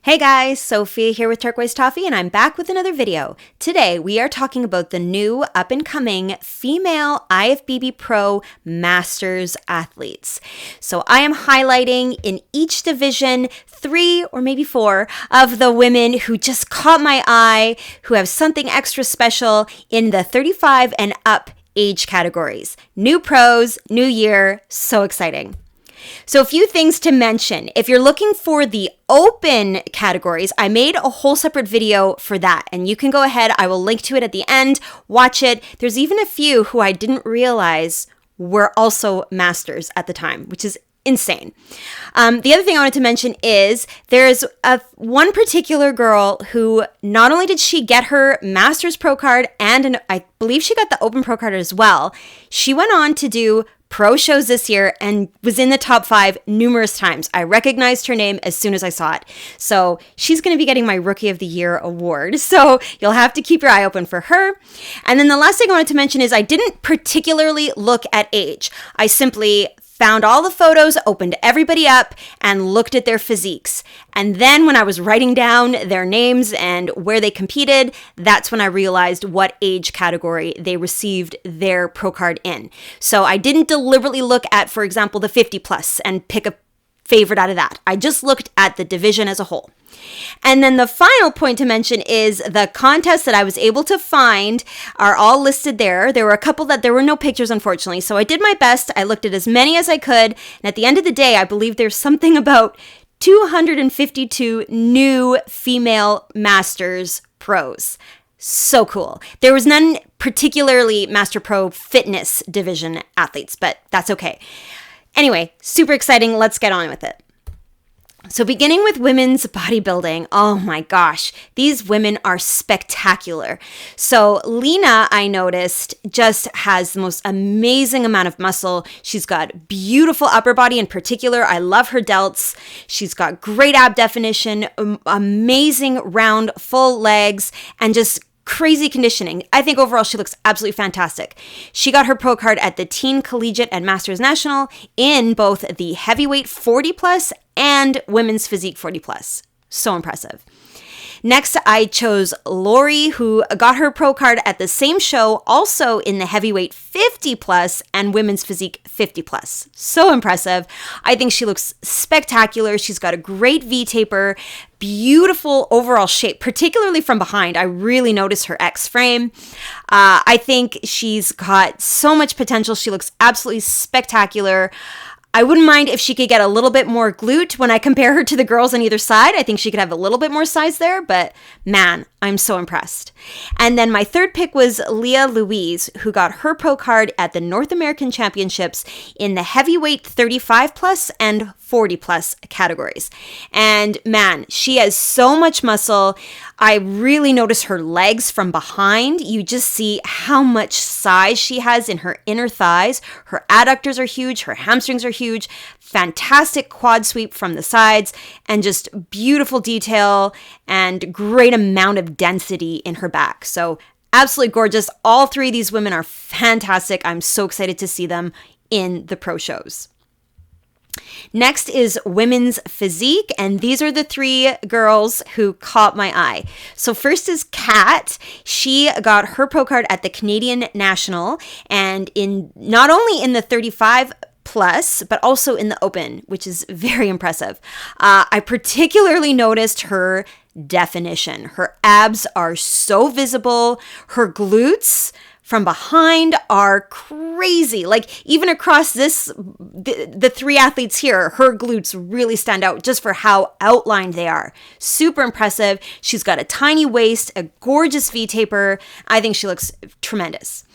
Hey guys, Sophie here with Turquoise Toffee, and I'm back with another video. Today we are talking about the new up-and-coming female IFBB Pro Masters athletes. So I am highlighting in each division 3 or maybe 4 of the women who just caught my eye, who have something extra special in the 35 and up age categories. New pros, new year, so exciting. So a few things to mention. If you're looking for the open categories, I made a whole separate video for that, and you can go ahead. I will link to it at the end. Watch it. There's even a few who I didn't realize were also masters at the time, which is insane. The other thing I wanted to mention is there's one particular girl who not only did she get her Masters Pro card, and I believe she got the Open Pro card as well, she went on to do pro shows this year and was in the top 5 numerous times. I recognized her name as soon as I saw it. So she's going to be getting my Rookie of the Year award. So you'll have to keep your eye open for her. And then the last thing I wanted to mention is I didn't particularly look at age. I simply found all the photos, opened everybody up, and looked at their physiques. And then when I was writing down their names and where they competed, that's when I realized what age category they received their pro card in. So I didn't deliberately look at, for example, the 50 plus and pick a favorite out of that. I just looked at the division as a whole. And then the final point to mention is the contests that I was able to find are all listed there. There were a couple that there were no pictures, unfortunately. So I did my best. I looked at as many as I could. And at the end of the day, I believe there's something about 252 new female Masters pros. So cool. There was none particularly Master Pro fitness division athletes, but that's okay. Anyway, super exciting. Let's get on with it. So beginning with women's bodybuilding, oh my gosh, these women are spectacular. So Lena, I noticed, just has the most amazing amount of muscle. She's got beautiful upper body in particular. I love her delts. She's got great ab definition, amazing round, full legs, and just crazy conditioning. I think overall she looks absolutely fantastic. She got her pro card at the Teen Collegiate and Masters National in both the heavyweight 40 plus and women's physique 40 plus. So impressive. Next, I chose Lori, who got her pro card at the same show, also in the heavyweight 50 plus and women's physique 50 plus. So impressive. I think she looks spectacular. She's got a great V-taper, beautiful overall shape, particularly from behind. I really notice her X frame. I think she's got so much potential. She looks absolutely spectacular. I wouldn't mind if she could get a little bit more glute when I compare her to the girls on either side. I think she could have a little bit more size there, but man, I'm so impressed. And then my third pick was Leah Louise, who got her pro card at the North American Championships in the heavyweight 35 plus and 40 plus categories. And man, she has so much muscle. I really notice her legs from behind. You just see how much size she has in her inner thighs. Her adductors are huge. Her hamstrings are huge. Fantastic quad sweep from the sides, and just beautiful detail and great amount of density in her back. So absolutely gorgeous. All 3 of these women are fantastic. I'm so excited to see them in the pro shows. Next is women's physique, and these are the 3 girls who caught my eye. So first is Kat. She got her pro card at the Canadian National, and in not only in the 35 plus, but also in the open, which is very impressive. I particularly noticed her definition. Her abs are so visible. Her glutes from behind are crazy. Like even across the 3 athletes here, her glutes really stand out just for how outlined they are. Super impressive. She's got a tiny waist, a gorgeous V-taper. I think she looks tremendous.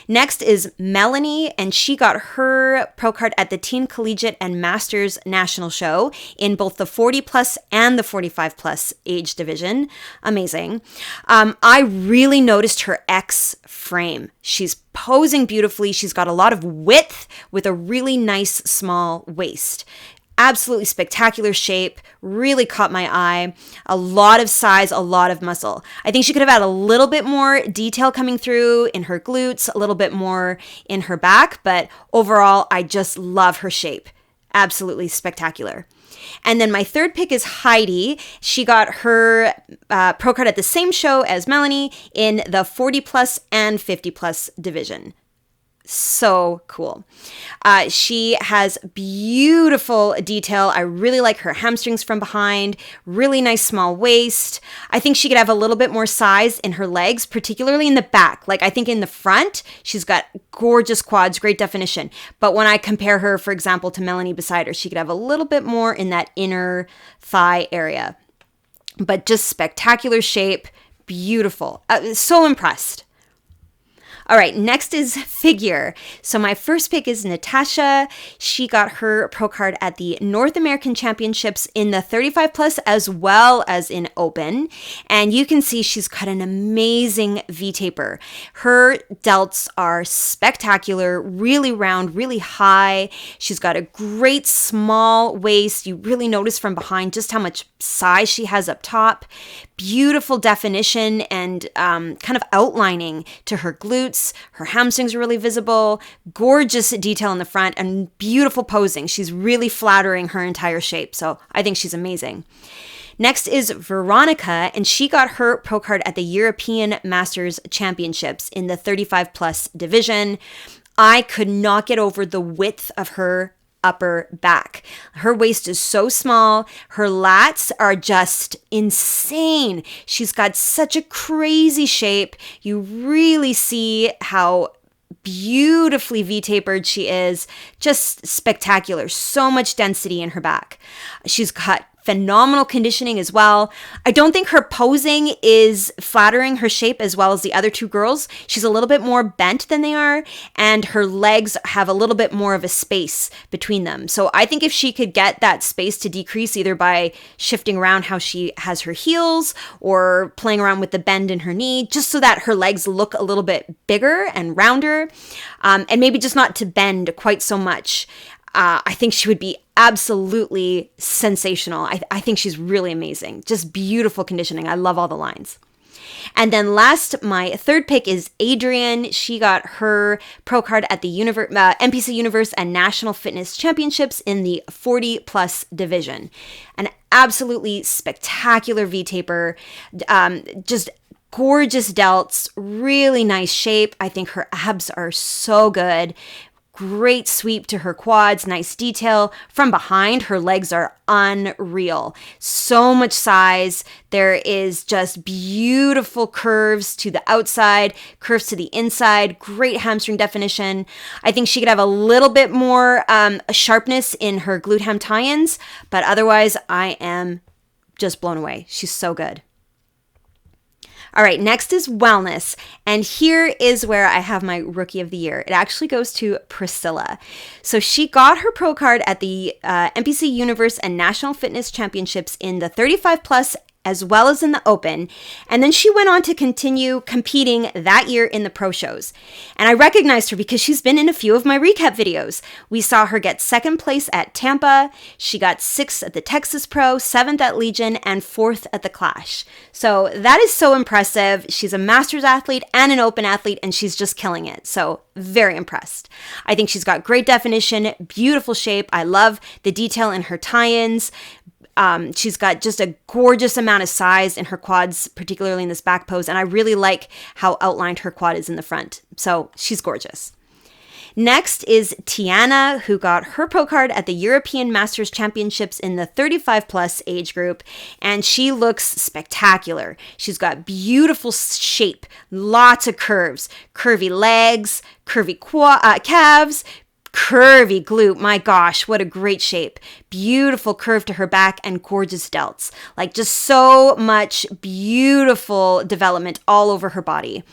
Next is Melanie, and she got her pro card at the Teen Collegiate and Masters National Show in both the 40 plus and the 45 plus age division. Amazing. I really noticed her X frame. She's posing beautifully. She's got a lot of width with a really nice small waist. Absolutely spectacular shape, really caught my eye. A lot of size, a lot of muscle. I think she could have had a little bit more detail coming through in her glutes, a little bit more in her back, but overall, I just love her shape. Absolutely spectacular. And then my third pick is Heidi. She got her pro card at the same show as Melanie in the 40 plus and 50 plus division. So cool. She has beautiful detail. I really like her hamstrings from behind, really nice small waist. I think she could have a little bit more size in her legs, particularly in the back. Like I think in the front, she's got gorgeous quads, great definition. But when I compare her, for example, to Melanie beside her, she could have a little bit more in that inner thigh area. But just spectacular shape, beautiful. So impressed. All right, next is figure. So my first pick is Natasha. She got her pro card at the North American Championships in the 35 plus as well as in open. And you can see she's got an amazing V-taper. Her delts are spectacular, really round, really high. She's got a great small waist. You really notice from behind just how much size she has up top. Beautiful definition and kind of outlining to her glutes. Her hamstrings are really visible, gorgeous detail in the front, and beautiful posing. She's really flattering her entire shape, so I think she's amazing. Next is Veronica, and she got her pro card at the European Masters Championships in the 35 plus division. I could not get over the width of her upper back. Her waist is so small. Her lats are just insane. She's got such a crazy shape. You really see how beautifully V-tapered she is. Just spectacular. So much density in her back. She's got phenomenal conditioning as well. I don't think her posing is flattering her shape as well as the other two girls. She's a little bit more bent than they are, and her legs have a little bit more of a space between them. So I think if she could get that space to decrease either by shifting around how she has her heels or playing around with the bend in her knee, just so that her legs look a little bit bigger and rounder, and maybe just not to bend quite so much, I think she would be absolutely sensational. I think she's really amazing. Just beautiful conditioning. I love all the lines. And then last, my third pick is Adrienne. She got her pro card at the NPC Universe and National Fitness Championships in the 40 plus division. An absolutely spectacular V-taper, just gorgeous delts, really nice shape. I think her abs are so good. Great sweep to her quads, nice detail. From behind, her legs are unreal. So much size. There is just beautiful curves to the outside, curves to the inside, great hamstring definition. I think she could have a little bit more sharpness in her glute ham tie-ins, but otherwise I am just blown away. She's so good. All right, next is wellness. And here is where I have my rookie of the year. It actually goes to Priscilla. So she got her pro card at the NPC Universe and National Fitness Championships in the 35 plus as well as in the open. And then she went on to continue competing that year in the pro shows. And I recognized her because she's been in a few of my recap videos. We saw her get second place at Tampa. She got 6th at the Texas Pro, 7th at Legion, and 4th at the Clash. So that is so impressive. She's a Masters athlete and an open athlete, and she's just killing it. So very impressed. I think she's got great definition, beautiful shape. I love the detail in her tie-ins. She's got just a gorgeous amount of size in her quads, particularly in this back pose. And I really like how outlined her quad is in the front. So she's gorgeous. Next is Tiana, who got her pro card at the European Masters Championships in the 35 plus age group. And she looks spectacular. She's got beautiful shape, lots of curves, curvy legs, curvy calves, curvy glute. My gosh, what a great shape. Beautiful curve to her back and gorgeous delts. Like just so much beautiful development all over her body.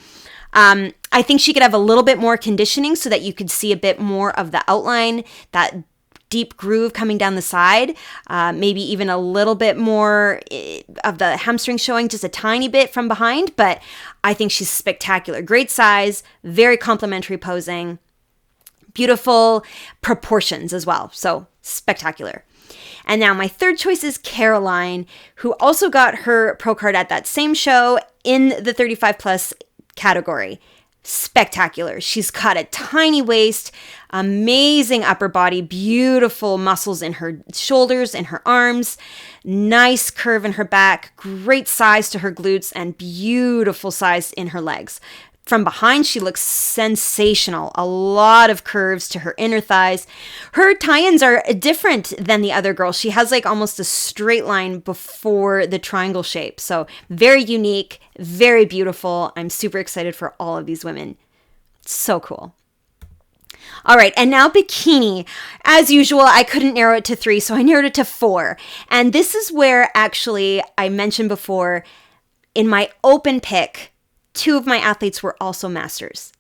I think she could have a little bit more conditioning so that you could see a bit more of the outline, that deep groove coming down the side, maybe even a little bit more of the hamstring showing just a tiny bit from behind, but I think she's spectacular. Great size, very complimentary posing. Beautiful proportions as well. So spectacular. And now my third choice is Caroline, who also got her pro card at that same show in the 35 plus category. spectacular. She's got a tiny waist, amazing upper body, beautiful muscles in her shoulders and her arms, nice curve in her back, great size to her glutes, and beautiful size in her legs. From behind, she looks sensational. A lot of curves to her inner thighs. Her tie-ins are different than the other girl. She has like almost a straight line before the triangle shape. So very unique, very beautiful. I'm super excited for all of these women. So cool. All right, and now bikini. As usual, I couldn't narrow it to 3, so I narrowed it to 4. And this is where actually I mentioned before in my open pick, 2 of my athletes were also masters.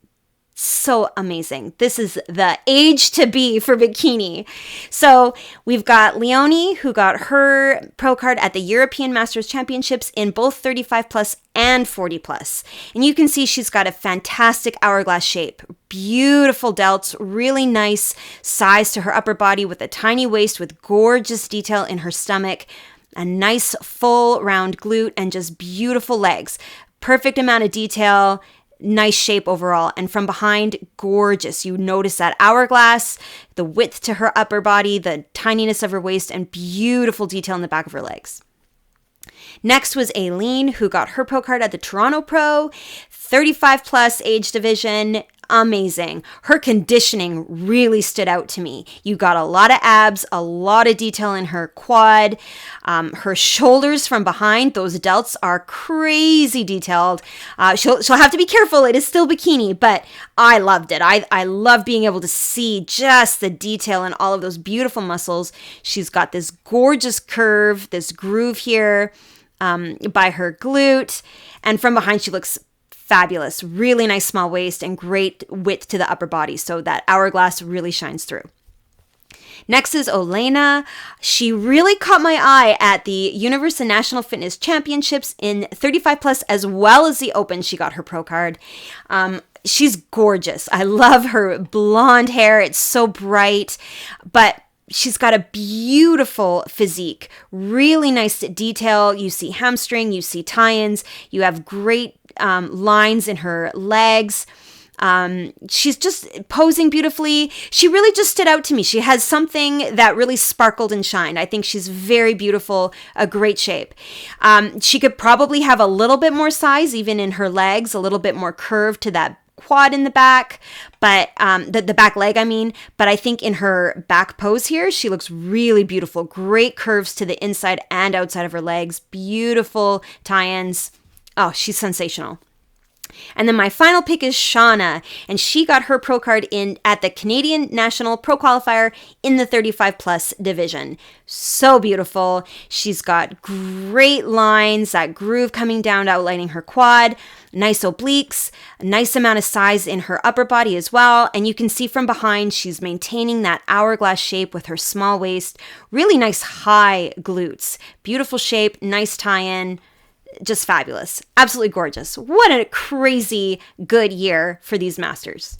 So amazing. This is the age to be for bikini. So we've got Leonie, who got her pro card at the European Masters Championships in both 35 plus and 40 plus. And you can see she's got a fantastic hourglass shape. Beautiful delts, really nice size to her upper body with a tiny waist with gorgeous detail in her stomach, a nice full round glute, and just beautiful legs. Perfect amount of detail, nice shape overall. And from behind, gorgeous. You notice that hourglass, the width to her upper body, the tininess of her waist, and beautiful detail in the back of her legs. Next was Aileen, who got her pro card at the Toronto Pro, 35 plus age division. Amazing. Her conditioning really stood out to me. You got a lot of abs, a lot of detail in her quad. Her shoulders from behind, those delts are crazy detailed. She'll have to be careful. It is still bikini, but I loved it. I love being able to see just the detail in all of those beautiful muscles. She's got this gorgeous curve, this groove here by her glute. And from behind, she looks fabulous. Really nice small waist and great width to the upper body. So that hourglass really shines through. Next is Olena. She really caught my eye at the Universe and National Fitness Championships in 35 plus as well as the Open. She got her pro card. She's gorgeous. I love her blonde hair. It's so bright, but she's got a beautiful physique, really nice detail. You see hamstring, you see tie-ins, you have great lines in her legs. She's just posing beautifully. She really just stood out to me. She has something that really sparkled and shined. I think she's very beautiful, a great shape. She could probably have a little bit more size, even in her legs, a little bit more curve to that quad in the back, but the back leg, I mean. But I think in her back pose here, she looks really beautiful. Great curves to the inside and outside of her legs. Beautiful tie-ins. Oh, she's sensational. And then my final pick is Shauna, and she got her pro card in at the Canadian National Pro Qualifier in the 35 plus division. So beautiful. She's got great lines, that groove coming down, outlining her quad, nice obliques, a nice amount of size in her upper body as well. And you can see from behind, she's maintaining that hourglass shape with her small waist, really nice high glutes, beautiful shape, nice tie-in. Just fabulous. Absolutely gorgeous. What a crazy good year for these masters.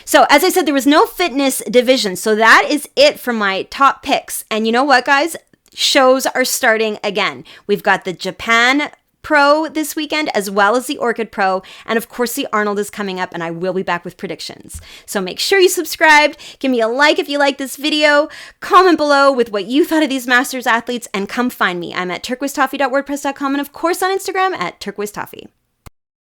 So as I said, there was no fitness division. So that is it for my top picks. And you know what, guys? Shows are starting again. We've got the Japan Pro this weekend, as well as the Orchid Pro. And of course, the Arnold is coming up, and I will be back with predictions. So make sure you subscribed, give me a like if you like this video, comment below with what you thought of these Masters athletes, and come find me. I'm at turquoisetoffee.wordpress.com and of course on Instagram at turquoisetoffee.